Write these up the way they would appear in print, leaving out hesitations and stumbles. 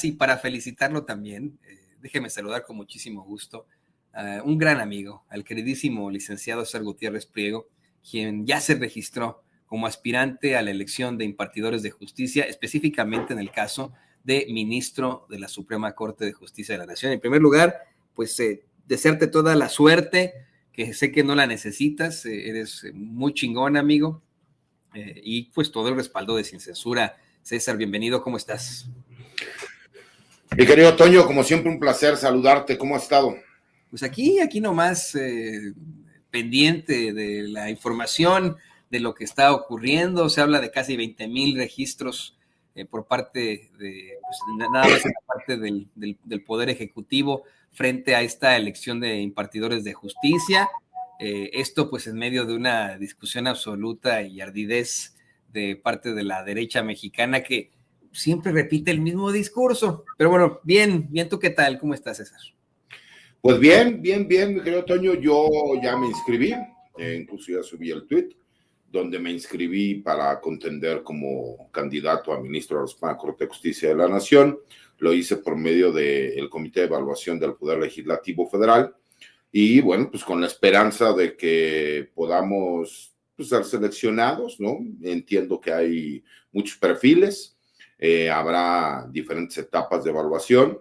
Y para felicitarlo también, déjeme saludar con muchísimo gusto a un gran amigo, al queridísimo licenciado César Gutiérrez Priego, quien ya se registró como aspirante a la elección de impartidores de justicia, específicamente en el caso de ministro de la Suprema Corte de Justicia de la Nación. En primer lugar, pues desearte toda la suerte, que sé que no la necesitas, eres muy chingón, amigo, y pues todo el respaldo de Sin Censura. César, bienvenido, ¿cómo estás? Mi querido Toño, como siempre un placer saludarte, ¿cómo has estado? Pues aquí nomás pendiente de la información de lo que está ocurriendo. Se habla de casi 20,000 registros por parte de, pues, nada más en la parte del Poder Ejecutivo frente a esta elección de impartidores de justicia. Esto pues en medio de una discusión absoluta y ardidez de parte de la derecha mexicana que siempre repite el mismo discurso. Pero bueno, bien, ¿tú qué tal? ¿Cómo estás, César? Pues bien, mi querido Toño, yo ya me inscribí, incluso ya subí el tweet, donde me inscribí para contender como candidato a ministro de la Suprema Corte de Justicia de la Nación. Lo hice por medio del Comité de Evaluación del Poder Legislativo Federal y bueno, pues con la esperanza de que podamos ser seleccionados, ¿no? Entiendo que hay muchos perfiles, habrá diferentes etapas de evaluación.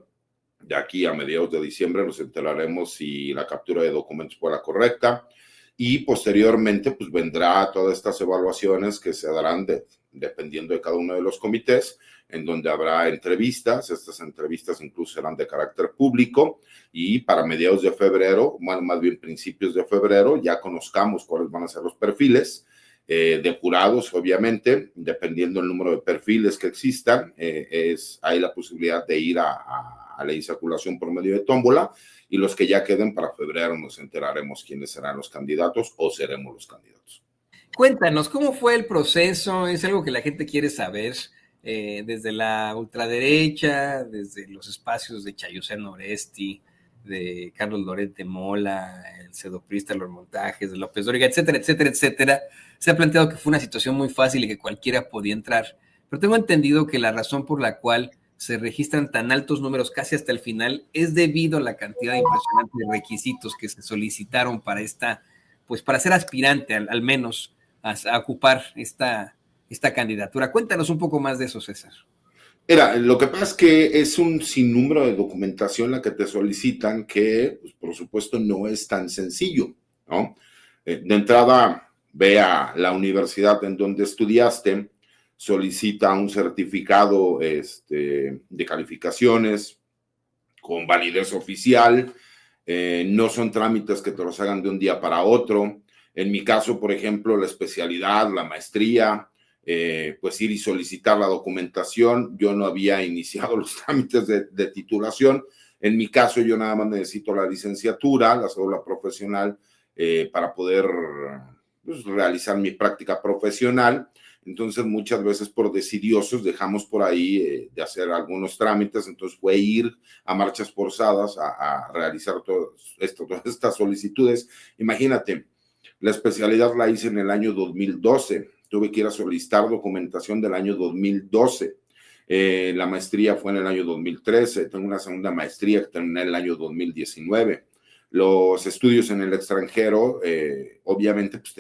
De aquí a mediados de diciembre nos enteraremos si la captura de documentos fue la correcta y posteriormente pues vendrá todas estas evaluaciones que se darán dependiendo de cada uno de los comités, en donde habrá entrevistas. Estas entrevistas incluso serán de carácter público y para mediados de febrero, más bien principios de febrero, ya conozcamos cuáles van a ser los perfiles depurados, obviamente, dependiendo del número de perfiles que existan, hay la posibilidad de ir a la insaculación por medio de tómbola, y los que ya queden para febrero nos enteraremos quiénes serán los candidatos o seremos los candidatos. Cuéntanos, ¿cómo fue el proceso? Es algo que la gente quiere saber, desde la ultraderecha, desde los espacios de Chayusén Oresti, de Carlos Loret de Mola, el cedoprista, los montajes de López Dóriga, etcétera, etcétera, etcétera. Se ha planteado que fue una situación muy fácil y que cualquiera podía entrar, pero tengo entendido que la razón por la cual se registran tan altos números casi hasta el final es debido a la cantidad impresionante de requisitos que se solicitaron para pues para ser aspirante al menos a ocupar esta candidatura. Cuéntanos un poco más de eso, César. Mira, lo que pasa es que es un sinnúmero de documentación la que te solicitan que, pues, por supuesto, no es tan sencillo, ¿no? De entrada, ve a la universidad en donde estudiaste, solicita un certificado de calificaciones con validez oficial. No son trámites que te los hagan de un día para otro. En mi caso, por ejemplo, la especialidad, la maestría, pues ir y solicitar la documentación. Yo no había iniciado los trámites de titulación. En mi caso, yo nada más necesito la licenciatura, la cédula profesional, para poder pues, realizar mi práctica profesional. Entonces, muchas veces por decidiosos dejamos por ahí de hacer algunos trámites. Entonces, fue ir a marchas forzadas a realizar todas estas solicitudes. Imagínate, la especialidad la hice en el año 2012. Tuve que ir a solicitar documentación del año 2012. La maestría fue en el año 2013. Tengo una segunda maestría que terminé en el año 2019. Los estudios en el extranjero, obviamente, pues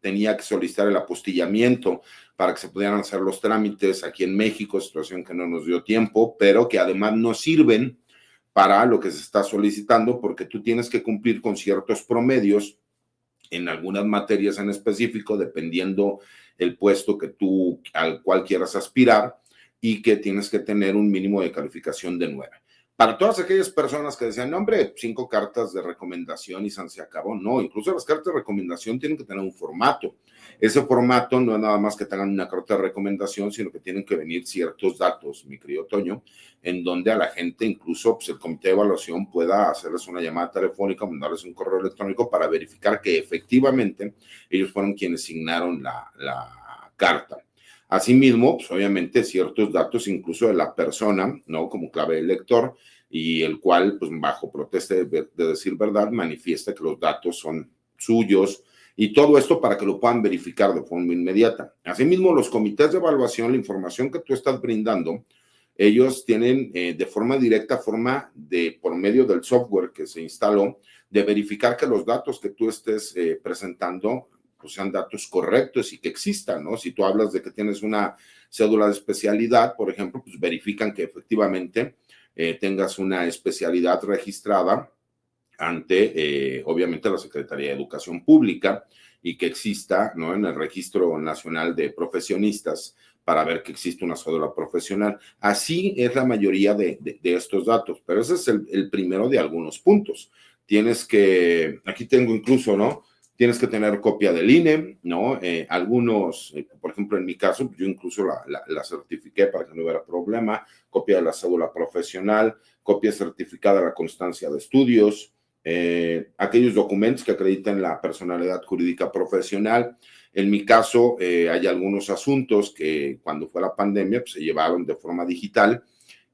tenía que solicitar el apostillamiento para que se pudieran hacer los trámites aquí en México, situación que no nos dio tiempo, pero que además no sirven para lo que se está solicitando porque tú tienes que cumplir con ciertos promedios en algunas materias en específico, dependiendo el puesto al cual quieras aspirar, y que tienes que tener un mínimo de calificación de 9. Para todas aquellas personas que decían, no, hombre, 5 cartas de recomendación y se acabó. No, incluso las cartas de recomendación tienen que tener un formato. Ese formato no es nada más que tengan una carta de recomendación, sino que tienen que venir ciertos datos, mi querido Toño, en donde a la gente, incluso pues, el comité de evaluación pueda hacerles una llamada telefónica, mandarles un correo electrónico para verificar que efectivamente ellos fueron quienes signaron la carta. Asimismo, pues obviamente ciertos datos incluso de la persona, ¿no? Como clave del lector, y el cual, pues bajo protesta de decir verdad, manifiesta que los datos son suyos, y todo esto para que lo puedan verificar de forma inmediata. Asimismo, los comités de evaluación, la información que tú estás brindando, ellos tienen de forma directa, por medio del software que se instaló, de verificar que los datos que tú estés presentando pues sean datos correctos y que existan, ¿no? Si tú hablas de que tienes una cédula de especialidad, por ejemplo, pues verifican que efectivamente tengas una especialidad registrada ante, obviamente, la Secretaría de Educación Pública y que exista, ¿no?, en el Registro Nacional de Profesionistas para ver que existe una cédula profesional. Así es la mayoría de estos datos, pero ese es el primero de algunos puntos. Tienes que, aquí tengo incluso, ¿no?, tienes que tener copia del INE, ¿no? Algunos, por ejemplo, en mi caso, yo incluso la certifiqué para que no hubiera problema, copia de la cédula profesional, copia certificada de la constancia de estudios, aquellos documentos que acrediten la personalidad jurídica profesional. En mi caso, hay algunos asuntos que cuando fue la pandemia pues, se llevaron de forma digital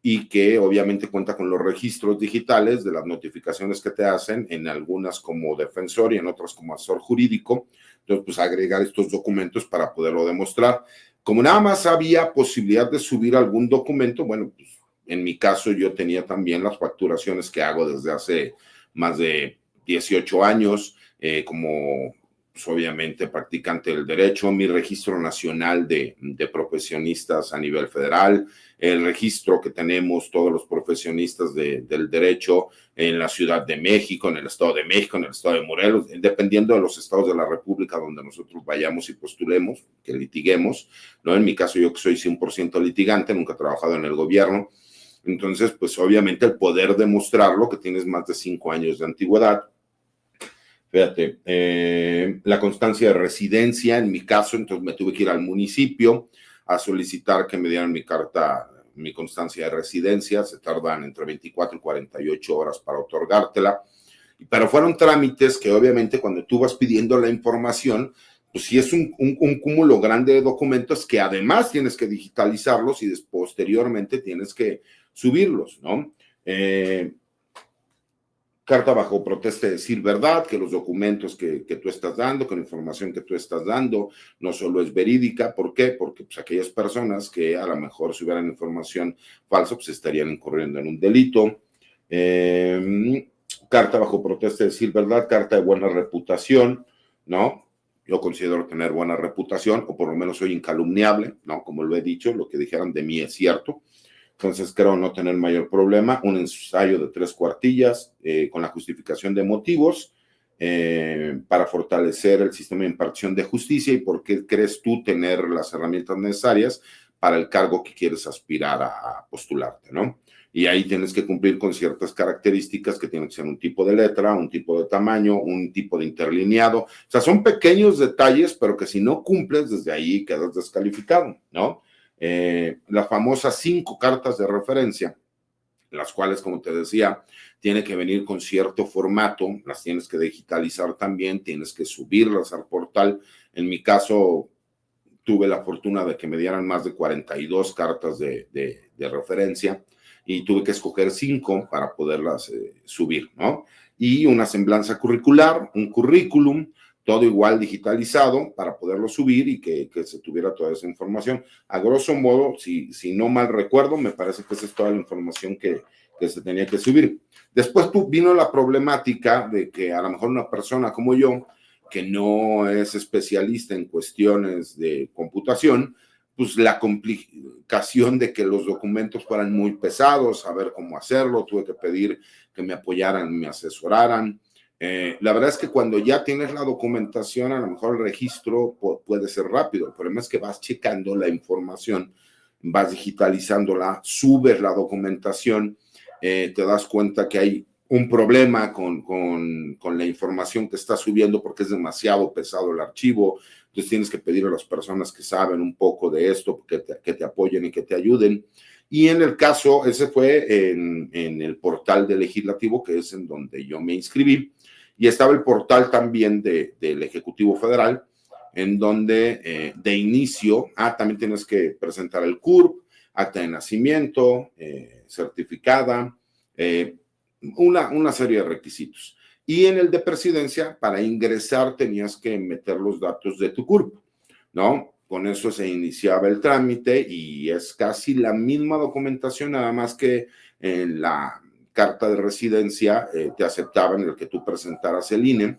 y que obviamente cuenta con los registros digitales de las notificaciones que te hacen, en algunas como defensor y en otras como asesor jurídico. Entonces, pues agregar estos documentos para poderlo demostrar. Como nada más había posibilidad de subir algún documento, bueno, pues en mi caso yo tenía también las facturaciones que hago desde hace más de 18 años, como pues, obviamente practicante del derecho, mi registro nacional de profesionistas a nivel federal, el registro que tenemos todos los profesionistas del derecho en la Ciudad de México, en el Estado de México, en el Estado de Morelos, dependiendo de los estados de la República donde nosotros vayamos y postulemos, que litiguemos, ¿no? En mi caso yo que soy 100% litigante, nunca he trabajado en el gobierno, entonces pues obviamente el poder demostrarlo, que tienes más de 5 años de antigüedad. Fíjate, la constancia de residencia, en mi caso, entonces me tuve que ir al municipio a solicitar que me dieran mi carta, mi constancia de residencia, se tardan entre 24 y 48 horas para otorgártela, pero fueron trámites que obviamente cuando tú vas pidiendo la información, pues sí es un cúmulo grande de documentos que además tienes que digitalizarlos y posteriormente tienes que subirlos, ¿no? Carta bajo protesta de decir verdad, que los documentos que tú estás dando, que la información que tú estás dando, no solo es verídica. ¿Por qué? Porque pues, aquellas personas que a lo mejor si hubieran información falsa, pues estarían incurriendo en un delito. Carta bajo protesta de decir verdad, carta de buena reputación, ¿no? Yo considero tener buena reputación, o por lo menos soy incalumniable, ¿no? Como lo he dicho, lo que dijeran de mí es cierto. Entonces creo no tener mayor problema. Un ensayo de 3 cuartillas con la justificación de motivos para fortalecer el sistema de impartición de justicia y por qué crees tú tener las herramientas necesarias para el cargo que quieres aspirar a postularte, ¿no? Y ahí tienes que cumplir con ciertas características que tienen que ser un tipo de letra, un tipo de tamaño, un tipo de interlineado. O sea, son pequeños detalles, pero que si no cumples, desde ahí quedas descalificado, ¿no? Las famosas 5 cartas de referencia, las cuales, como te decía, tiene que venir con cierto formato, las tienes que digitalizar también, tienes que subirlas al portal. En mi caso, tuve la fortuna de que me dieran más de 42 cartas de referencia y tuve que escoger 5 para poderlas subir, ¿no? Y una semblanza curricular, un currículum, todo igual digitalizado para poderlo subir y que se tuviera toda esa información. A grosso modo, si no mal recuerdo, me parece que esa es toda la información que se tenía que subir. Después vino la problemática de que a lo mejor una persona como yo, que no es especialista en cuestiones de computación, pues la complicación de que los documentos fueran muy pesados, saber cómo hacerlo, tuve que pedir que me apoyaran, me asesoraran. La verdad es que cuando ya tienes la documentación, a lo mejor el registro puede ser rápido. El problema es que vas checando la información, vas digitalizándola, subes la documentación, te das cuenta que hay un problema con la información que estás subiendo porque es demasiado pesado el archivo. Entonces tienes que pedir a las personas que saben un poco de esto que te apoyen y que te ayuden. Y en el caso, ese fue en el portal del legislativo, que es en donde yo me inscribí. Y estaba el portal también del Ejecutivo Federal, en donde de inicio, también tienes que presentar el CURP, acta de nacimiento, certificada, una serie de requisitos. Y en el de presidencia, para ingresar tenías que meter los datos de tu CURP, ¿no? con eso se iniciaba el trámite y es casi la misma documentación, nada más que en la carta de residencia te aceptaban el que tú presentaras el INE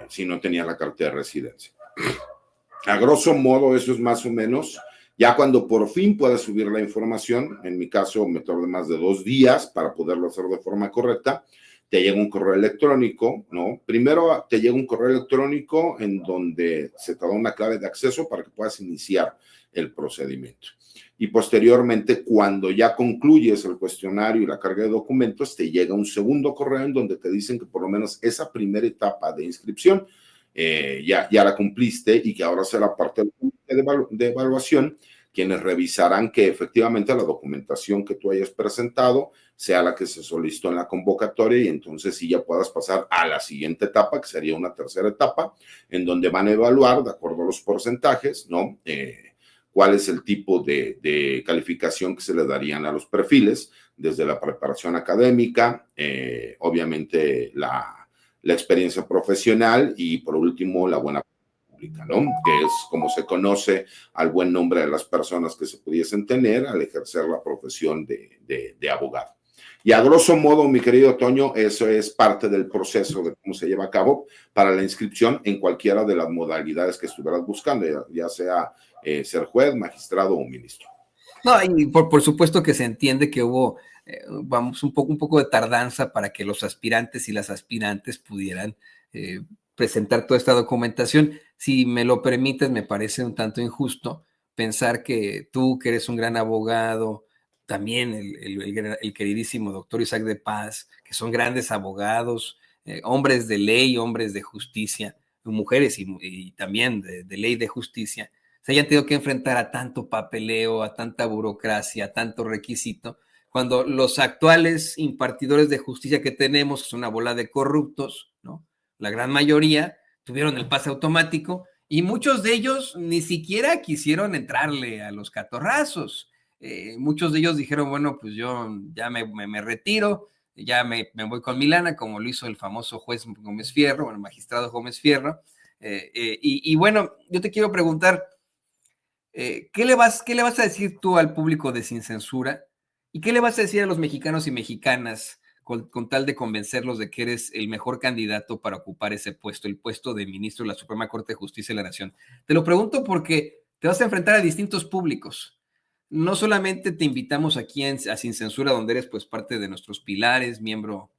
si no tenías la carta de residencia. A grosso modo, eso es más o menos, ya cuando por fin puedes subir la información, en mi caso me tardé más de 2 días para poderlo hacer de forma correcta, te llega un correo electrónico, ¿no? Primero te llega un correo electrónico en donde se te da una clave de acceso para que puedas iniciar el procedimiento. Y posteriormente, cuando ya concluyes el cuestionario y la carga de documentos, te llega un segundo correo en donde te dicen que por lo menos esa primera etapa de inscripción ya la cumpliste y que ahora será parte de evaluación, quienes revisarán que efectivamente la documentación que tú hayas presentado sea la que se solicitó en la convocatoria y entonces sí ya puedas pasar a la siguiente etapa, que sería una tercera etapa, en donde van a evaluar, de acuerdo a los porcentajes, ¿no? Cuál es el tipo de calificación que se le darían a los perfiles, desde la preparación académica, obviamente la experiencia profesional y por último la buena pública, ¿no? Que es como se conoce al buen nombre de las personas que se pudiesen tener al ejercer la profesión de abogado. Y a grosso modo, mi querido Toño, eso es parte del proceso de cómo se lleva a cabo para la inscripción en cualquiera de las modalidades que estuvieras buscando, ya sea ser juez, magistrado o ministro. No, y por supuesto que se entiende que hubo, vamos, un poco de tardanza para que los aspirantes y las aspirantes pudieran presentar toda esta documentación. Si me lo permites, me parece un tanto injusto pensar que tú, que eres un gran abogado, también el queridísimo doctor Isaac de Paz, que son grandes abogados, hombres de ley, hombres de justicia, mujeres y también de ley de justicia, se hayan tenido que enfrentar a tanto papeleo, a tanta burocracia, a tanto requisito, cuando los actuales impartidores de justicia que tenemos, que son una bola de corruptos, ¿no? La gran mayoría tuvieron el pase automático y muchos de ellos ni siquiera quisieron entrarle a los catorrazos. Muchos de ellos dijeron, bueno, pues yo ya me retiro, ya me voy con mi lana, como lo hizo el famoso juez Gómez Fierro, el magistrado Gómez Fierro. Y bueno, yo te quiero preguntar, ¿qué le vas a decir tú al público de Sin Censura? ¿Y qué le vas a decir a los mexicanos y mexicanas con tal de convencerlos de que eres el mejor candidato para ocupar ese puesto, el puesto de ministro de la Suprema Corte de Justicia de la Nación? Te lo pregunto porque te vas a enfrentar a distintos públicos. No solamente te invitamos aquí a Sin Censura, donde eres pues parte de nuestros pilares, miembro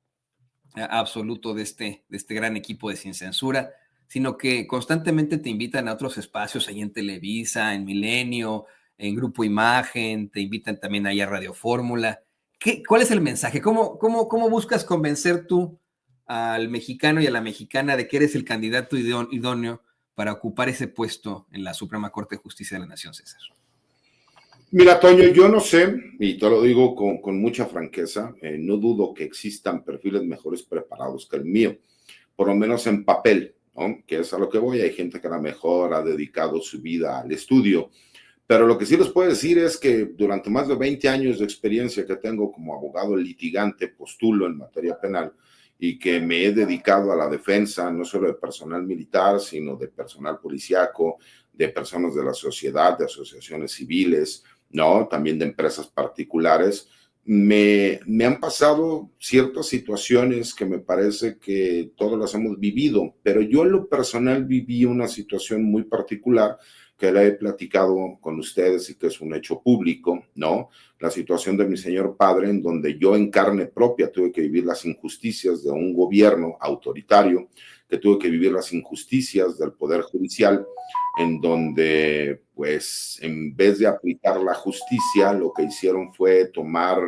absoluto de este gran equipo de Sin Censura, sino que constantemente te invitan a otros espacios, ahí en Televisa, en Milenio, en Grupo Imagen, te invitan también ahí a Radio Fórmula. ¿Cuál es el mensaje? ¿Cómo buscas convencer tú al mexicano y a la mexicana de que eres el candidato idóneo para ocupar ese puesto en la Suprema Corte de Justicia de la Nación, César? Mira, Toño, yo no sé, y te lo digo con mucha franqueza, no dudo que existan perfiles mejores preparados que el mío, por lo menos en papel, ¿no? Que es a lo que voy. Hay gente que a lo mejor ha dedicado su vida al estudio, pero lo que sí les puedo decir es que durante más de 20 años de experiencia que tengo como abogado litigante, postulo en materia penal, y que me he dedicado a la defensa no solo de personal militar, sino de personal policíaco, de personas de la sociedad, de asociaciones civiles, ¿no? También de empresas particulares. Me han pasado ciertas situaciones que me parece que todos las hemos vivido, pero yo en lo personal viví una situación muy particular que la he platicado con ustedes y que es un hecho público, ¿no? La situación de mi señor padre, en donde yo en carne propia tuve que vivir las injusticias de un gobierno autoritario, que tuve que vivir las injusticias del Poder Judicial, en donde, pues, en vez de aplicar la justicia, lo que hicieron fue tomar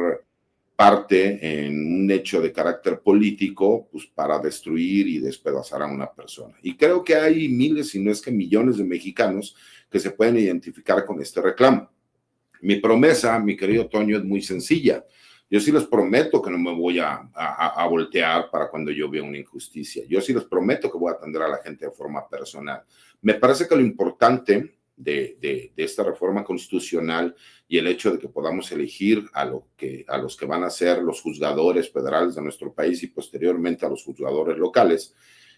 parte en un hecho de carácter político, pues, para destruir y despedazar a una persona. Y creo que hay miles, si no es que millones de mexicanos que se pueden identificar con este reclamo. Mi promesa, mi querido Toño, es muy sencilla. Yo sí les prometo que no me voy a voltear para cuando yo vea una injusticia. Yo sí les prometo que voy a atender a la gente de forma personal. Me parece que lo importante de esta reforma constitucional y el hecho de que podamos elegir a los que van a ser los juzgadores federales de nuestro país y posteriormente a los juzgadores locales,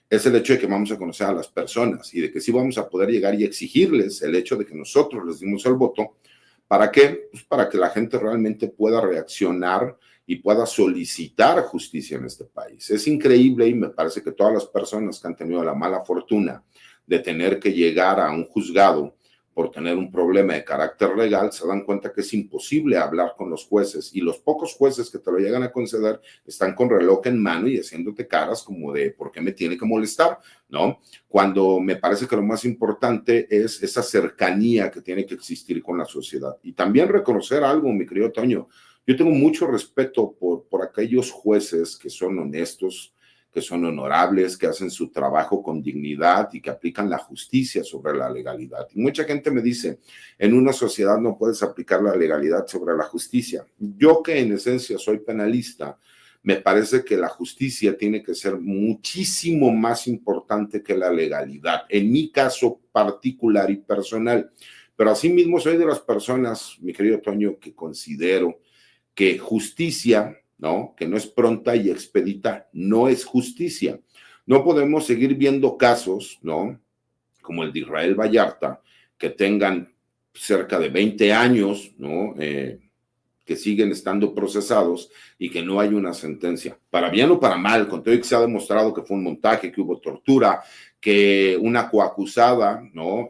es el hecho de que vamos a conocer a las personas y de que sí vamos a poder llegar y exigirles el hecho de que nosotros les dimos el voto. ¿Para qué? Pues para que la gente realmente pueda reaccionar y pueda solicitar justicia en este país. Es increíble y me parece que todas las personas que han tenido la mala fortuna de tener que llegar a un juzgado por tener un problema de carácter legal, se dan cuenta que es imposible hablar con los jueces y los pocos jueces que te lo llegan a conceder están con reloj en mano y haciéndote caras como de ¿por qué me tiene que molestar? ¿No? Cuando me parece que lo más importante es esa cercanía que tiene que existir con la sociedad. Y también reconocer algo, mi querido Toño, yo tengo mucho respeto por aquellos jueces que son honestos, que son honorables, que hacen su trabajo con dignidad y que aplican la justicia sobre la legalidad. Y mucha gente me dice, en una sociedad no puedes aplicar la legalidad sobre la justicia. Yo que en esencia soy penalista, me parece que la justicia tiene que ser muchísimo más importante que la legalidad, en mi caso particular y personal. Pero asimismo soy de las personas, mi querido Toño, que considero que justicia, ¿no? Que no es pronta y expedita, no es justicia. No podemos seguir viendo casos, ¿no? Como el de Israel Vallarta, que tengan cerca de 20 años, ¿no? Que siguen estando procesados y que no hay una sentencia. Para bien o para mal, con todo y que se ha demostrado que fue un montaje, que hubo tortura, que una coacusada, ¿no?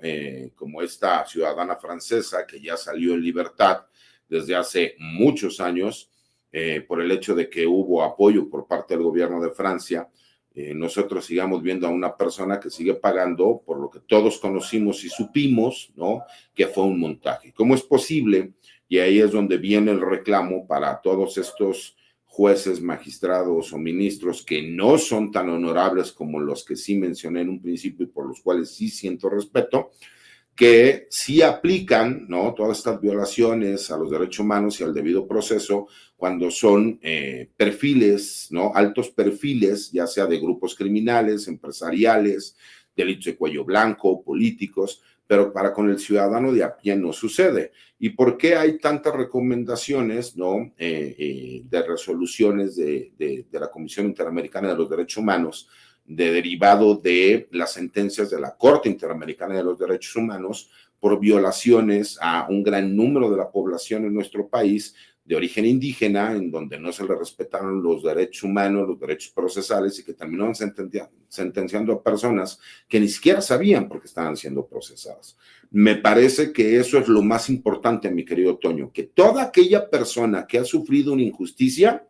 Como esta ciudadana francesa que ya salió en libertad desde hace muchos años, por el hecho de que hubo apoyo por parte del gobierno de Francia, nosotros sigamos viendo a una persona que sigue pagando por lo que todos conocimos y supimos, ¿no? Que fue un montaje. ¿Cómo es posible? Y ahí es donde viene el reclamo para todos estos jueces, magistrados o ministros que no son tan honorables como los que sí mencioné en un principio y por los cuales sí siento respeto, que sí aplican, ¿no? Todas estas violaciones a los derechos humanos y al debido proceso cuando son perfiles, ¿no? Altos perfiles, ya sea de grupos criminales, empresariales, delitos de cuello blanco, políticos, pero para con el ciudadano de a pie no sucede. ¿Y por qué hay tantas recomendaciones, ¿no? De resoluciones de la Comisión Interamericana de los Derechos Humanos, derivado de las sentencias de la Corte Interamericana de los Derechos Humanos por violaciones a un gran número de la población en nuestro país de origen indígena, en donde no se le respetaron los derechos humanos, los derechos procesales y que terminaron sentenciando a personas que ni siquiera sabían por qué estaban siendo procesadas? Me parece que eso es lo más importante, mi querido Toño, que toda aquella persona que ha sufrido una injusticia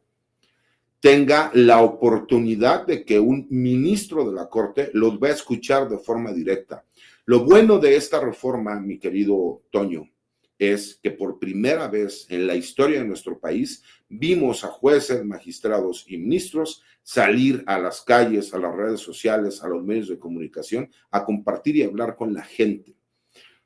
tenga la oportunidad de que un ministro de la Corte los va a escuchar de forma directa. Lo bueno de esta reforma, mi querido Toño, es que por primera vez en la historia de nuestro país vimos a jueces, magistrados y ministros salir a las calles, a las redes sociales, a los medios de comunicación, a compartir y hablar con la gente.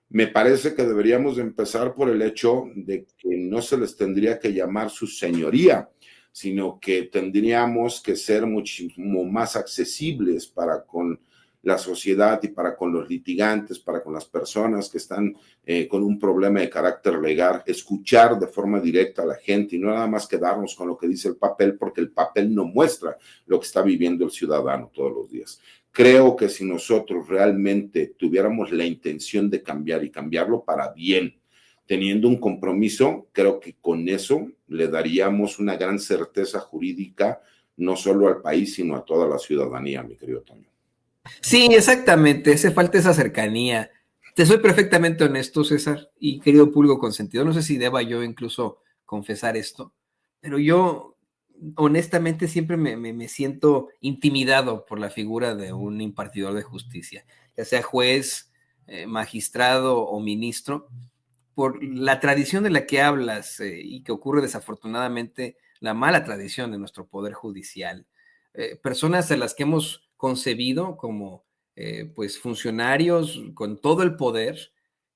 Me parece que deberíamos empezar por el hecho de que no se les tendría que llamar su señoría, sino que tendríamos que ser muchísimo más accesibles para con la sociedad y para con los litigantes, para con las personas que están con un problema de carácter legal, escuchar de forma directa a la gente y no nada más quedarnos con lo que dice el papel, porque el papel no muestra lo que está viviendo el ciudadano todos los días. Creo que si nosotros realmente tuviéramos la intención de cambiar y cambiarlo para bien, teniendo un compromiso, creo que con eso le daríamos una gran certeza jurídica, no solo al país, sino a toda la ciudadanía, mi querido Toño. Sí, exactamente, hace falta esa cercanía. Te soy perfectamente honesto, César, y querido público consentido, no sé si deba yo incluso confesar esto, pero yo honestamente siempre me siento intimidado por la figura de un impartidor de justicia, ya sea juez, magistrado o ministro, por la tradición de la que hablas y que ocurre desafortunadamente, la mala tradición de nuestro poder judicial. Personas a las que hemos concebido como pues funcionarios con todo el poder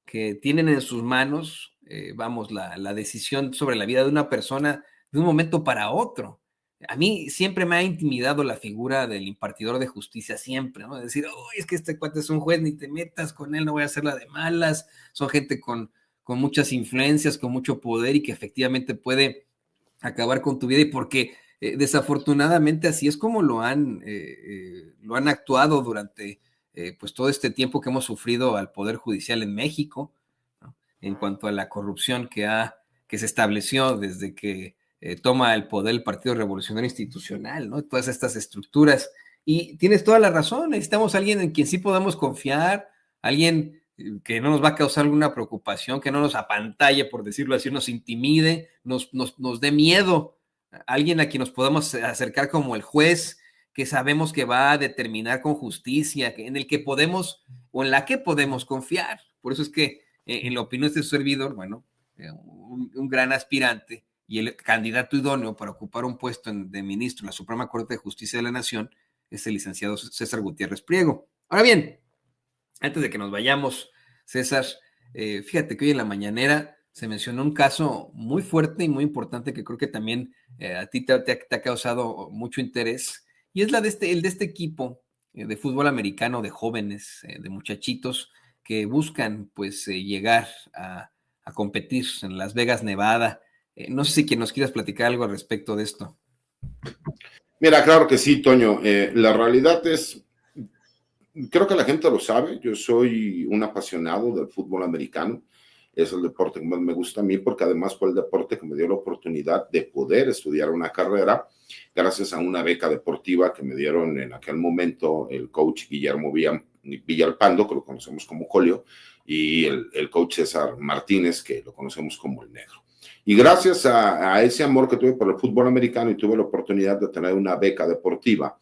que tienen en sus manos, vamos, la decisión sobre la vida de una persona de un momento para otro. A mí siempre me ha intimidado la figura del impartidor de justicia, siempre, ¿no? Decir, oh, es que este cuate es un juez, ni te metas con él, no voy a hacerla de malas, son gente con muchas influencias, con mucho poder y que efectivamente puede acabar con tu vida y porque desafortunadamente así es como lo han actuado durante pues todo este tiempo que hemos sufrido al Poder Judicial en México, ¿no? En cuanto a la corrupción que se estableció desde que toma el poder el Partido Revolucionario Institucional, ¿no? Todas estas estructuras. Y tienes toda la razón, necesitamos a alguien en quien sí podamos confiar, alguien que no nos va a causar alguna preocupación, que no nos apantalle, por decirlo así, nos intimide, nos dé miedo, alguien a quien nos podamos acercar como el juez, que sabemos que va a determinar con justicia, en el que podemos o en la que podemos confiar. Por eso es que, en la opinión de este servidor, bueno, un gran aspirante y el candidato idóneo para ocupar un puesto de ministro en la Suprema Corte de Justicia de la Nación es el licenciado César Gutiérrez Priego. Ahora bien, antes de que nos vayamos, César, fíjate que hoy en la mañanera se mencionó un caso muy fuerte y muy importante que creo que también a ti te ha causado mucho interés, y es el de este equipo de fútbol americano de jóvenes, de muchachitos que buscan pues llegar a competir en Las Vegas, Nevada. No sé si nos quieras platicar algo al respecto de esto. Mira, claro que sí, Toño. La realidad es, creo que la gente lo sabe, yo soy un apasionado del fútbol americano, es el deporte que más me gusta a mí, porque además fue el deporte que me dio la oportunidad de poder estudiar una carrera, gracias a una beca deportiva que me dieron en aquel momento el coach Guillermo Villalpando, que lo conocemos como Colio, y el coach César Martínez, que lo conocemos como el Negro. Y gracias a ese amor que tuve por el fútbol americano y tuve la oportunidad de tener una beca deportiva,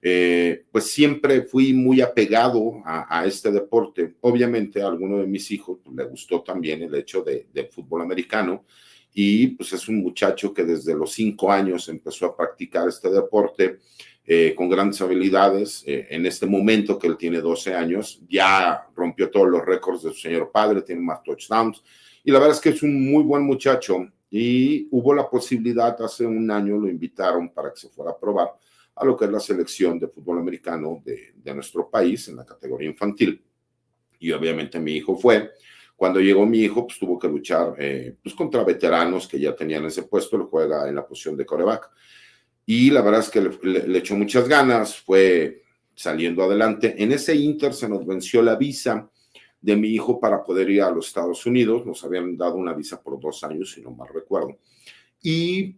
pues siempre fui muy apegado a este deporte. Obviamente a alguno de mis hijos pues, le gustó también el hecho de fútbol americano, y pues es un muchacho que desde los 5 años empezó a practicar este deporte con grandes habilidades. En este momento que él tiene 12 años, ya rompió todos los récords de su señor padre, tiene más touchdowns, y la verdad es que es un muy buen muchacho, y hubo la posibilidad, hace un año lo invitaron para que se fuera a probar a lo que es la selección de fútbol americano de nuestro país en la categoría infantil. Y obviamente mi hijo fue. Cuando llegó mi hijo, pues tuvo que luchar pues contra veteranos que ya tenían ese puesto, lo juega en la posición de quarterback. Y la verdad es que le echó muchas ganas, fue saliendo adelante. En ese inter se nos venció la visa de mi hijo para poder ir a los Estados Unidos. Nos habían dado una visa por 2 años, si no mal recuerdo. Y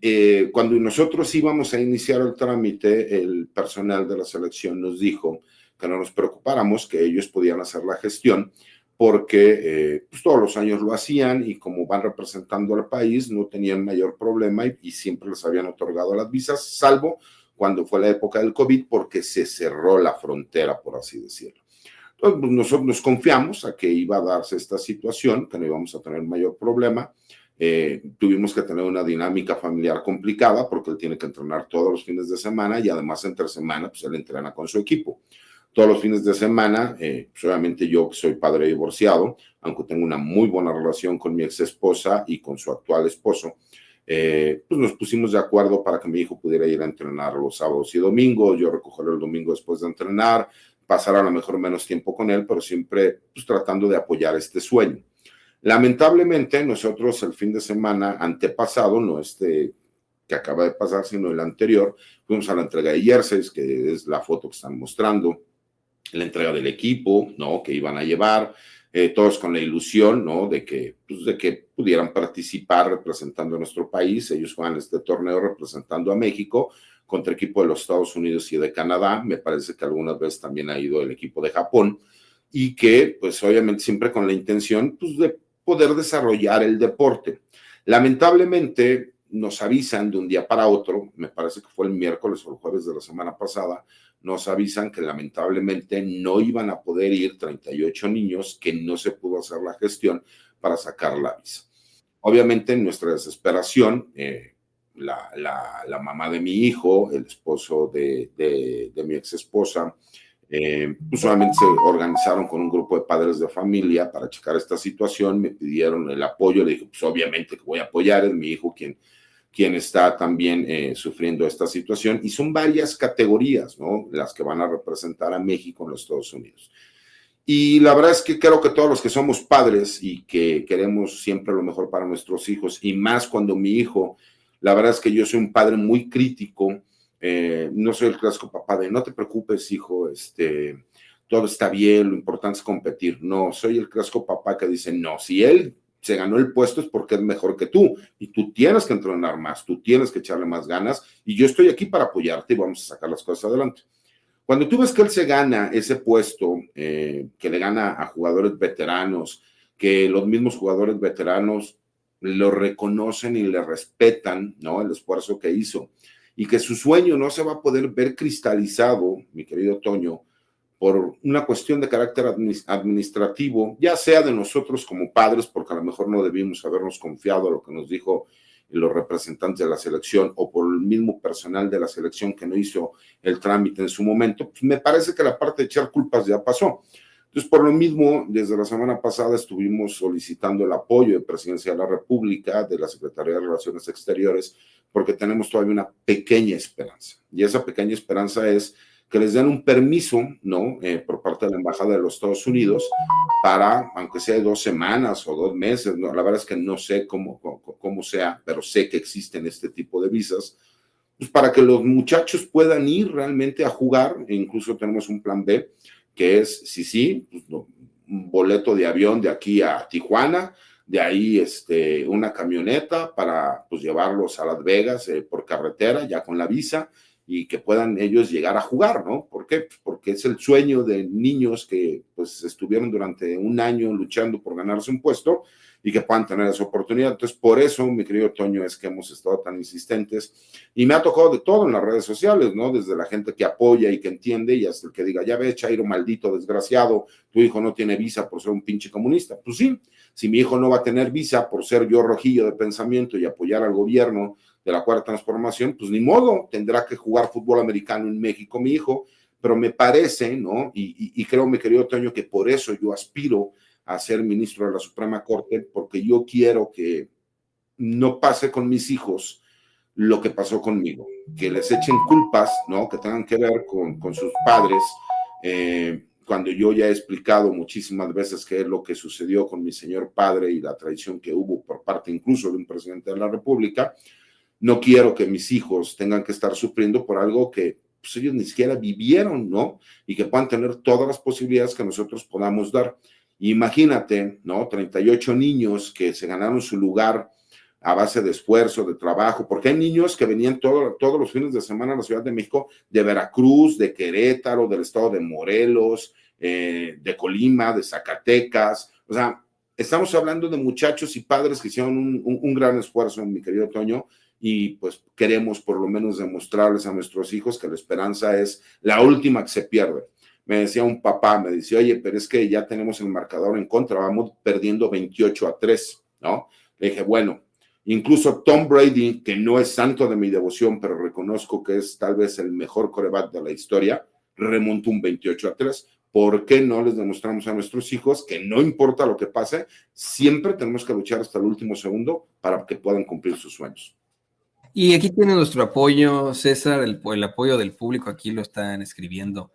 cuando nosotros íbamos a iniciar el trámite, el personal de la selección nos dijo que no nos preocupáramos, que ellos podían hacer la gestión, porque pues todos los años lo hacían, y como van representando al país, no tenían mayor problema, y siempre les habían otorgado las visas, salvo cuando fue la época del COVID, porque se cerró la frontera, por así decirlo. Entonces, pues nosotros nos confiamos a que iba a darse esta situación, que no íbamos a tener mayor problema. Tuvimos que tener una dinámica familiar complicada, porque él tiene que entrenar todos los fines de semana, y además entre semana pues él entrena con su equipo todos los fines de semana. Pues obviamente yo soy padre divorciado, aunque tengo una muy buena relación con mi ex esposa y con su actual esposo, pues nos pusimos de acuerdo para que mi hijo pudiera ir a entrenar los sábados y domingos, yo recogerlo el domingo después de entrenar, pasar a lo mejor menos tiempo con él, pero siempre pues tratando de apoyar este sueño. Lamentablemente, nosotros el fin de semana antepasado, no este que acaba de pasar, sino el anterior, fuimos a la entrega de jerseys, que es la foto que están mostrando, la entrega del equipo, ¿no? Que iban a llevar, todos con la ilusión, ¿no? De que pudieran participar representando a nuestro país. Ellos juegan este torneo representando a México contra equipo de los Estados Unidos y de Canadá. Me parece que algunas veces también ha ido el equipo de Japón, y que, pues obviamente siempre con la intención, pues de poder desarrollar el deporte. Lamentablemente nos avisan de un día para otro, me parece que fue el miércoles o el jueves de la semana pasada, nos avisan que lamentablemente no iban a poder ir 38 niños, que no se pudo hacer la gestión para sacar la visa. Obviamente en nuestra desesperación, la mamá de mi hijo, el esposo de mi ex esposa, pues solamente se organizaron con un grupo de padres de familia para checar esta situación, me pidieron el apoyo, le dije, pues obviamente que voy a apoyar, es mi hijo quien está también sufriendo esta situación, y son varias categorías, ¿no? Las que van a representar a México en los Estados Unidos. Y la verdad es que creo que todos los que somos padres y que queremos siempre lo mejor para nuestros hijos, y más cuando mi hijo La verdad es que yo soy un padre muy crítico, no soy el clásico papá de no te preocupes, hijo, todo está bien, lo importante es competir. No, soy el clásico papá que dice, no, si él se ganó el puesto es porque es mejor que tú y tú tienes que entrenar más, tú tienes que echarle más ganas y yo estoy aquí para apoyarte y vamos a sacar las cosas adelante. Cuando tú ves que él se gana ese puesto, que le gana a jugadores veteranos, que los mismos jugadores veteranos lo reconocen y le respetan, ¿no? El esfuerzo que hizo y que su sueño no se va a poder ver cristalizado, mi querido Toño, por una cuestión de carácter administrativo, ya sea de nosotros como padres, porque a lo mejor no debimos habernos confiado a lo que nos dijo los representantes de la selección o por el mismo personal de la selección que no hizo el trámite en su momento, pues me parece que la parte de echar culpas ya pasó. Entonces, por lo mismo, desde la semana pasada estuvimos solicitando el apoyo de Presidencia de la República, de la Secretaría de Relaciones Exteriores, porque tenemos todavía una pequeña esperanza. Y esa pequeña esperanza es que les den un permiso, ¿no? Por parte de la Embajada de los Estados Unidos para, aunque sea 2 semanas o 2 meses, ¿no? La verdad es que no sé cómo sea, pero sé que existen este tipo de visas, pues para que los muchachos puedan ir realmente a jugar, e incluso tenemos un plan B, que es, sí, pues, no, un boleto de avión de aquí a Tijuana, de ahí una camioneta para pues llevarlos a Las Vegas por carretera, ya con la visa, y que puedan ellos llegar a jugar, ¿no? ¿Por qué? Pues porque es el sueño de niños que pues estuvieron durante un año luchando por ganarse un puesto y que puedan tener esa oportunidad. Entonces, por eso, mi querido Toño, es que hemos estado tan insistentes y me ha tocado de todo en las redes sociales, ¿no? Desde la gente que apoya y que entiende y hasta el que diga, ya ves, Chairo, maldito desgraciado, tu hijo no tiene visa por ser un pinche comunista. Pues sí, si mi hijo no va a tener visa por ser yo rojillo de pensamiento y apoyar al gobierno de la Cuarta Transformación, pues ni modo, tendrá que jugar fútbol americano en México mi hijo, pero me parece, ¿no? Y creo, mi querido Toño, que por eso yo aspiro a ser ministro de la Suprema Corte, porque yo quiero que no pase con mis hijos lo que pasó conmigo, que les echen culpas, ¿no? Que tengan que ver con sus padres, cuando yo ya he explicado muchísimas veces qué es lo que sucedió con mi señor padre y la traición que hubo por parte incluso de un presidente de la República. No quiero que mis hijos tengan que estar sufriendo por algo que pues, ellos ni siquiera vivieron, ¿no? Y que puedan tener todas las posibilidades que nosotros podamos dar. Imagínate, ¿no? 38 niños que se ganaron su lugar a base de esfuerzo, de trabajo, porque hay niños que venían todos los fines de semana a la Ciudad de México, de Veracruz, de Querétaro, del estado de Morelos, de Colima, de Zacatecas. O sea, estamos hablando de muchachos y padres que hicieron un gran esfuerzo, mi querido Toño, y pues queremos por lo menos demostrarles a nuestros hijos que la esperanza es la última que se pierde. Me decía un papá, me decía, oye, pero es que ya tenemos el marcador en contra, vamos perdiendo 28-3, ¿no? Le dije, bueno, incluso Tom Brady, que no es santo de mi devoción, pero reconozco que es tal vez el mejor quarterback de la historia, remontó un 28-3. ¿Por qué no les demostramos a nuestros hijos que no importa lo que pase, siempre tenemos que luchar hasta el último segundo para que puedan cumplir sus sueños? Y aquí tiene nuestro apoyo, César, el apoyo del público, aquí lo están escribiendo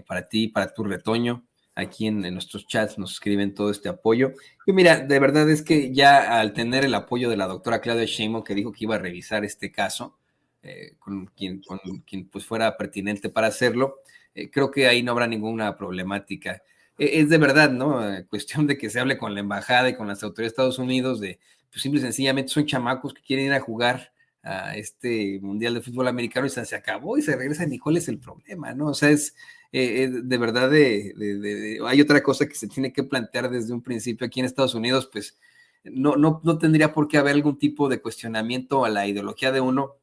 para ti, para tu retoño. Aquí en nuestros chats nos escriben todo este apoyo. Y mira, de verdad es que ya al tener el apoyo de la doctora Claudia Sheinbaum, que dijo que iba a revisar este caso, con quien pues fuera pertinente para hacerlo, creo que ahí no habrá ninguna problemática. Es de verdad, ¿no? Cuestión de que se hable con la embajada y con las autoridades de Estados Unidos de, pues simple y sencillamente son chamacos que quieren ir a jugar a este Mundial de Fútbol Americano y se acabó y se regresa. ¿Y cuál es el problema? ¿No? O sea, es de verdad hay otra cosa que se tiene que plantear desde un principio aquí en Estados Unidos, pues no tendría por qué haber algún tipo de cuestionamiento a la ideología de uno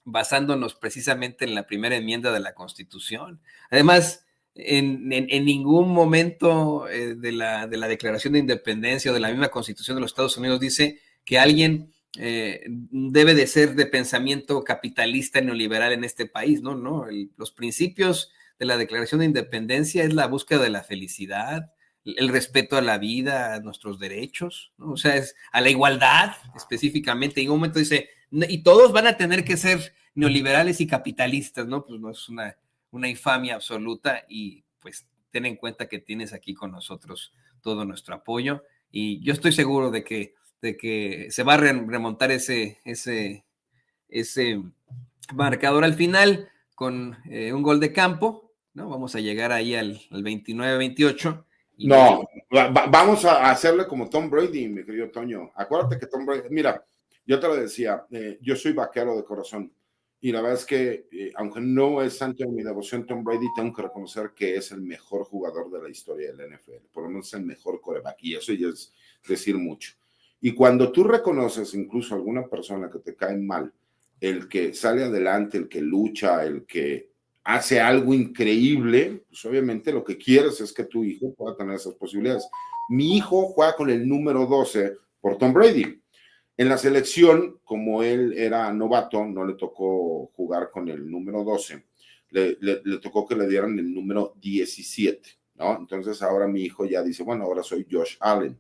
basándonos precisamente en la primera enmienda de la Constitución. Además, en ningún momento de la Declaración de Independencia o de la misma Constitución de los Estados Unidos dice que alguien debe de ser de pensamiento capitalista neoliberal en este país, ¿no? Los principios de la Declaración de Independencia es la búsqueda de la felicidad, el respeto a la vida, a nuestros derechos, ¿no? O sea, es a la igualdad específicamente. Y en un momento dice, y todos van a tener que ser neoliberales y capitalistas, ¿no? Pues no es una infamia absoluta y pues ten en cuenta que tienes aquí con nosotros todo nuestro apoyo y yo estoy seguro de que se va a remontar ese ese marcador al final con un gol de campo, ¿no? Vamos a llegar ahí al 29-28. No, vamos a hacerle como Tom Brady, mi querido Toño. Acuérdate que Tom Brady, mira, yo te lo decía, yo soy vaquero de corazón y la verdad es que, aunque no es santo de mi devoción Tom Brady, tengo que reconocer que es el mejor jugador de la historia del NFL, por lo menos es el mejor quarterback, y eso ya es decir mucho. Y cuando tú reconoces incluso a alguna persona que te cae mal, el que sale adelante, el que lucha, el que hace algo increíble, pues obviamente lo que quieres es que tu hijo pueda tener esas posibilidades. Mi hijo juega con el número 12 por Tom Brady. En la selección, como él era novato, no le tocó jugar con el número 12, le tocó que le dieran el número 17, ¿no? Entonces ahora mi hijo ya dice, bueno, ahora soy Josh Allen.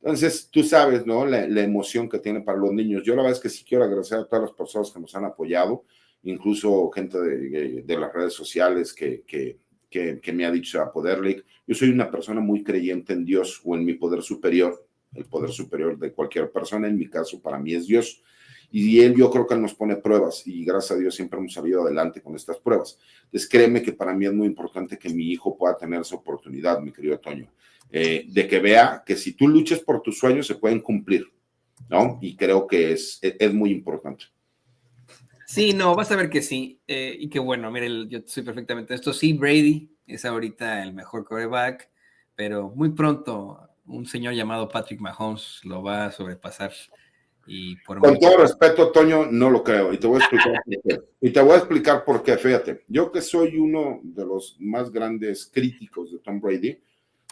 Entonces, tú sabes, ¿no? La emoción que tiene para los niños. Yo la verdad es que sí quiero agradecer a todas las personas que nos han apoyado, incluso gente de las redes sociales que me ha dicho a Poderlic. Yo soy una persona muy creyente en Dios o en mi poder superior, el poder superior de cualquier persona. En mi caso, para mí es Dios. Y él, yo creo que él nos pone pruebas y gracias a Dios siempre hemos salido adelante con estas pruebas. Entonces, créeme que para mí es muy importante que mi hijo pueda tener esa oportunidad, mi querido Toño. De que vea que si tú luchas por tus sueños se pueden cumplir, ¿no? Y creo que es muy importante. Sí, no, vas a ver que sí. Y que bueno, mire, yo soy perfectamente esto. Sí, Brady es ahorita el mejor quarterback, pero muy pronto un señor llamado Patrick Mahomes lo va a sobrepasar. Y por Con mucho. todo respeto, Toño, no lo creo. Y te voy a explicar por qué. Y te voy a explicar por qué. Fíjate, yo que soy uno de los más grandes críticos de Tom Brady,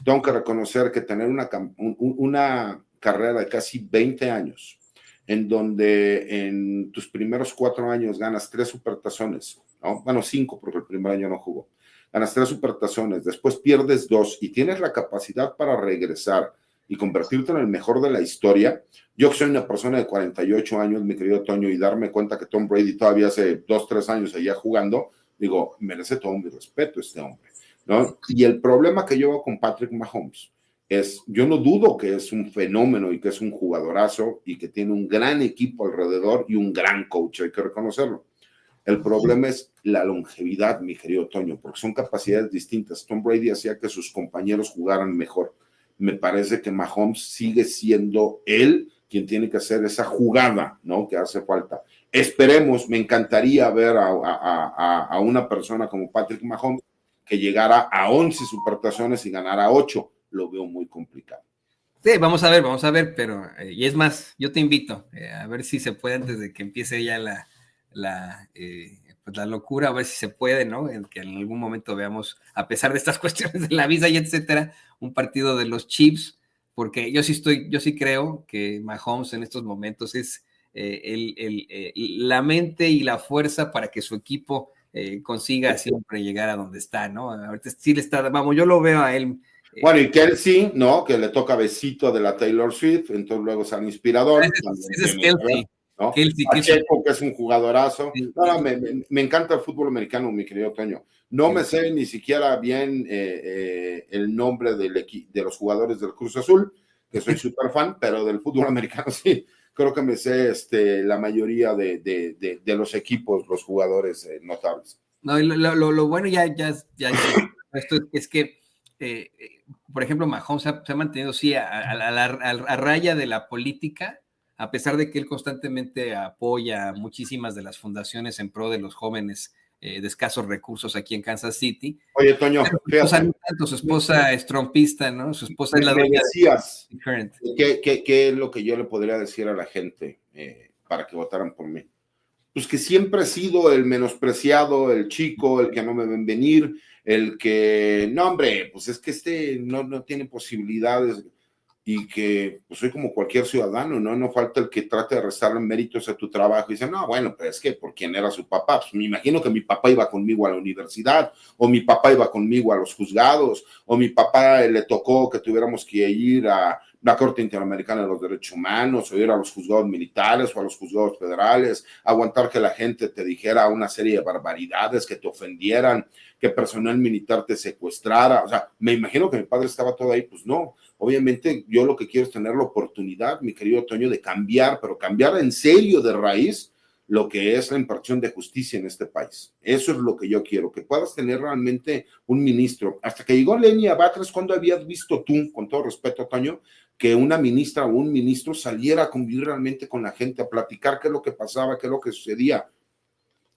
tengo que reconocer que tener una carrera de casi 20 años, en donde en tus primeros 4 años ganas 3 supertazones, ¿no? Bueno, 5 porque el primer año no jugó. Ganas 3 supertazones, después pierdes 2 y tienes la capacidad para regresar y convertirte en el mejor de la historia. Yo que soy una persona de 48 años, mi querido Toño, y darme cuenta que Tom Brady todavía hace 2, 3 años seguía jugando, digo, merece todo mi respeto este hombre, ¿no? Y el problema que yo veo con Patrick Mahomes es, yo no dudo que es un fenómeno y que es un jugadorazo y que tiene un gran equipo alrededor y un gran coach, hay que reconocerlo. El problema es la longevidad, mi querido Toño, porque son capacidades distintas. Tom Brady hacía que sus compañeros jugaran mejor. Me parece que Mahomes sigue siendo él quien tiene que hacer esa jugada, ¿no? Que hace falta. Esperemos, me encantaría ver a una persona como Patrick Mahomes que llegara a 11 supertazones y ganara 8. Lo veo muy complicado. Sí, vamos a ver, pero, y es más, yo te invito a ver si se puede antes de que empiece ya pues la locura, a ver si se puede, ¿no? En que en algún momento veamos, a pesar de estas cuestiones de la visa y etcétera, un partido de los Chiefs, porque yo sí creo que Mahomes en estos momentos es la mente y la fuerza para que su equipo consiga siempre llegar a donde está, ¿no? Ahorita sí le está, vamos, yo lo veo a él. Bueno, y Kelsey, ¿no? Que le toca besito de la Taylor Swift, entonces luego sale inspirador. Ese es Kelsey. ¿No? Kelsey. Pacheco, que es un jugadorazo. Sí. No, me encanta el fútbol americano, mi querido Toño. No me sé ni siquiera bien el nombre de los jugadores del Cruz Azul, que soy súper fan, pero del fútbol americano sí. Creo que me sé la mayoría de los equipos, los jugadores notables. No, lo bueno esto es que, por ejemplo, Mahomes se ha mantenido, sí, a raya de la política, a pesar de que él constantemente apoya muchísimas de las fundaciones en pro de los jóvenes de escasos recursos aquí en Kansas City. Oye, Toño, fíjate. Su esposa es trompista, ¿no? Su esposa es la dueña de Current. ¿Qué es lo que yo le podría decir a la gente para que votaran por mí? Pues que siempre he sido el menospreciado, el chico, el que no me ven venir, el que, no hombre, pues es que no tiene posibilidades y que pues soy como cualquier ciudadano, ¿no? No falta el que trate de restarle méritos a tu trabajo y dice, no, bueno, pero es que por quién era su papá, pues me imagino que mi papá iba conmigo a la universidad, o mi papá iba conmigo a los juzgados, o mi papá le tocó que tuviéramos que ir a la Corte Interamericana de los Derechos Humanos, o ir a los juzgados militares o a los juzgados federales, aguantar que la gente te dijera una serie de barbaridades, que te ofendieran, que personal militar te secuestrara. O sea, me imagino que mi padre estaba todo ahí. Pues no, obviamente yo lo que quiero es tener la oportunidad, mi querido Toño, de cambiar, pero cambiar en serio de raíz lo que es la impartición de justicia en este país. Eso es lo que yo quiero, que puedas tener realmente un ministro. Hasta que llegó Lenia Batres, ¿cuándo habías visto tú, con todo respeto, Toño, que una ministra o un ministro saliera a convivir realmente con la gente, a platicar qué es lo que pasaba, qué es lo que sucedía?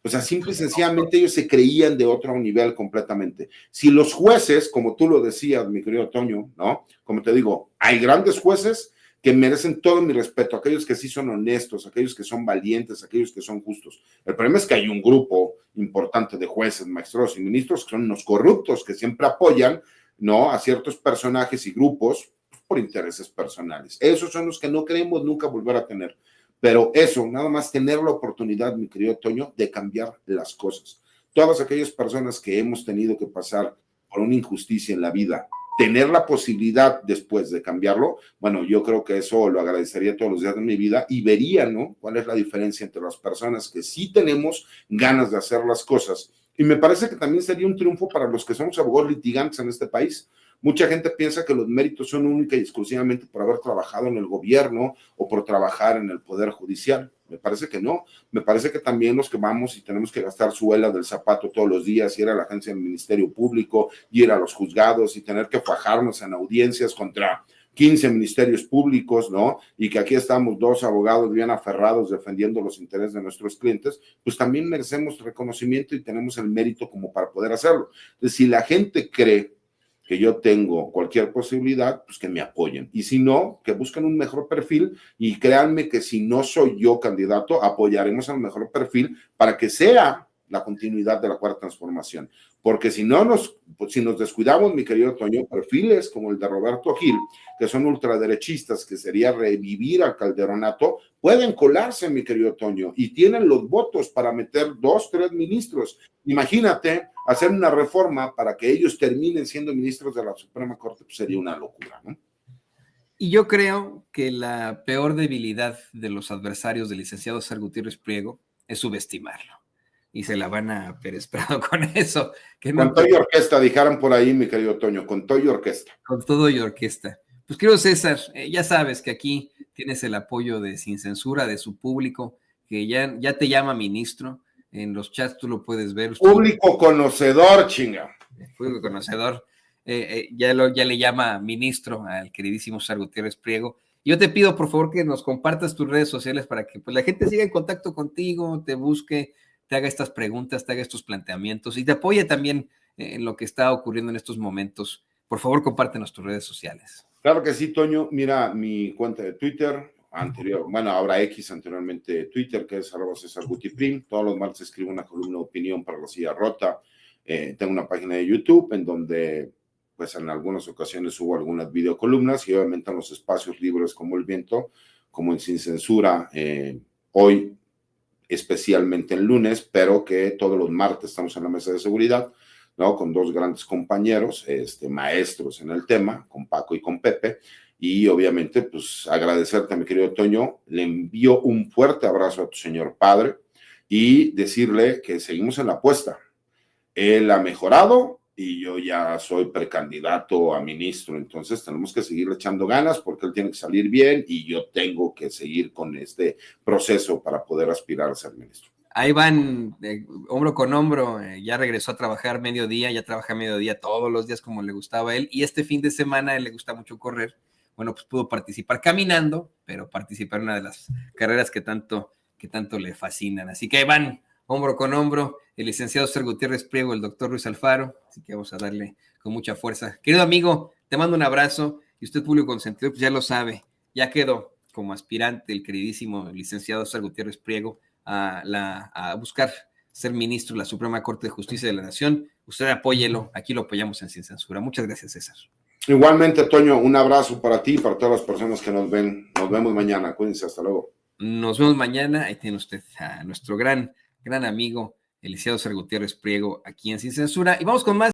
O sea, simple y sencillamente ellos se creían de otro nivel completamente. Si los jueces, como tú lo decías, mi querido Toño, ¿no? Como te digo, hay grandes jueces que merecen todo mi respeto, aquellos que sí son honestos, aquellos que son valientes, aquellos que son justos. El problema es que hay un grupo importante de jueces, magistrados y ministros que son unos corruptos que siempre apoyan, ¿no?, a ciertos personajes y grupos por intereses personales. Esos son los que no queremos nunca volver a tener. Pero eso, nada más tener la oportunidad, mi querido Toño, de cambiar las cosas. Todas aquellas personas que hemos tenido que pasar por una injusticia en la vida, tener la posibilidad después de cambiarlo, bueno, yo creo que eso lo agradecería todos los días de mi vida y vería, ¿no?, cuál es la diferencia entre las personas que sí tenemos ganas de hacer las cosas. Y me parece que también sería un triunfo para los que somos abogados litigantes en este país. Mucha gente piensa que los méritos son única y exclusivamente por haber trabajado en el gobierno o por trabajar en el Poder Judicial. Me parece que no. Me parece que también los que vamos y tenemos que gastar suela del zapato todos los días, ir a la agencia del Ministerio Público, ir a los juzgados y tener que fajarnos en audiencias contra 15 ministerios públicos, ¿no? Y que aquí estamos 2 abogados bien aferrados defendiendo los intereses de nuestros clientes, pues también merecemos reconocimiento y tenemos el mérito como para poder hacerlo. Entonces, si la gente cree que yo tengo cualquier posibilidad, pues que me apoyen. Y si no, que busquen un mejor perfil y créanme que si no soy yo candidato, apoyaremos al mejor perfil para que sea la continuidad de la Cuarta Transformación. Porque si nos descuidamos, mi querido Toño, perfiles como el de Roberto Gil, que son ultraderechistas, que sería revivir al calderonato, pueden colarse, mi querido Toño, y tienen los votos para meter 2, 3 ministros. Imagínate hacer una reforma para que ellos terminen siendo ministros de la Suprema Corte, pues sería una locura, ¿no? Y yo creo que la peor debilidad de los adversarios del licenciado César Gutiérrez Priego es subestimarlo. Y se la van a Pérez Prado con eso. Que no con todo y orquesta, dijeron por ahí, mi querido Toño, con todo y orquesta. Con todo y orquesta. Pues querido César, ya sabes que aquí tienes el apoyo de Sin Censura, de su público, que ya te llama ministro. En los chats tú lo puedes ver. Público conocedor, chinga. Público conocedor. Ya le llama ministro al queridísimo César Gutiérrez Priego. Yo te pido, por favor, que nos compartas tus redes sociales para que pues, la gente siga en contacto contigo, te busque, te haga estas preguntas, te haga estos planteamientos y te apoye también en lo que está ocurriendo en estos momentos. Por favor, compártenos tus redes sociales. Claro que sí, Toño. Mira mi cuenta de Twitter, ahora X, anteriormente Twitter, que es @CesarGutiPrim. Todos los martes escribo una columna de opinión para La Silla Rota. Tengo una página de YouTube en donde, pues en algunas ocasiones subo algunas videocolumnas y obviamente en los espacios libres como El Viento, como en Sin Censura, hoy especialmente el lunes, pero que todos los martes estamos en la mesa de seguridad, ¿no? Con 2 grandes compañeros, maestros en el tema, con Paco y con Pepe, y obviamente, pues, agradecerte a mi querido Toño, le envío un fuerte abrazo a tu señor padre, y decirle que seguimos en la apuesta. Él ha mejorado, y yo ya soy precandidato a ministro, entonces tenemos que seguir echando ganas, porque él tiene que salir bien, y yo tengo que seguir con este proceso para poder aspirar a ser ministro. Ahí van hombro con hombro, ya regresó a trabajar mediodía, ya trabaja mediodía todos los días como le gustaba a él, y este fin de semana a él le gusta mucho correr. Bueno, pues pudo participar caminando, pero participar en una de las carreras que tanto le fascinan. Así que ahí van hombro con hombro, el licenciado César Gutiérrez Priego, el doctor Ruiz Alfaro, así que vamos a darle con mucha fuerza. Querido amigo, te mando un abrazo, y usted, público consentido, pues ya lo sabe, ya quedó como aspirante el queridísimo licenciado César Gutiérrez Priego a buscar ser ministro de la Suprema Corte de Justicia de la Nación. Usted apóyelo, aquí lo apoyamos en Sin Censura. Muchas gracias, César. Igualmente, Toño, un abrazo para ti y para todas las personas que nos ven. Nos vemos mañana, cuídense, hasta luego. Nos vemos mañana, ahí tiene usted a nuestro gran amigo, el licenciado César Gutiérrez Priego, aquí en Sin Censura, y vamos con más.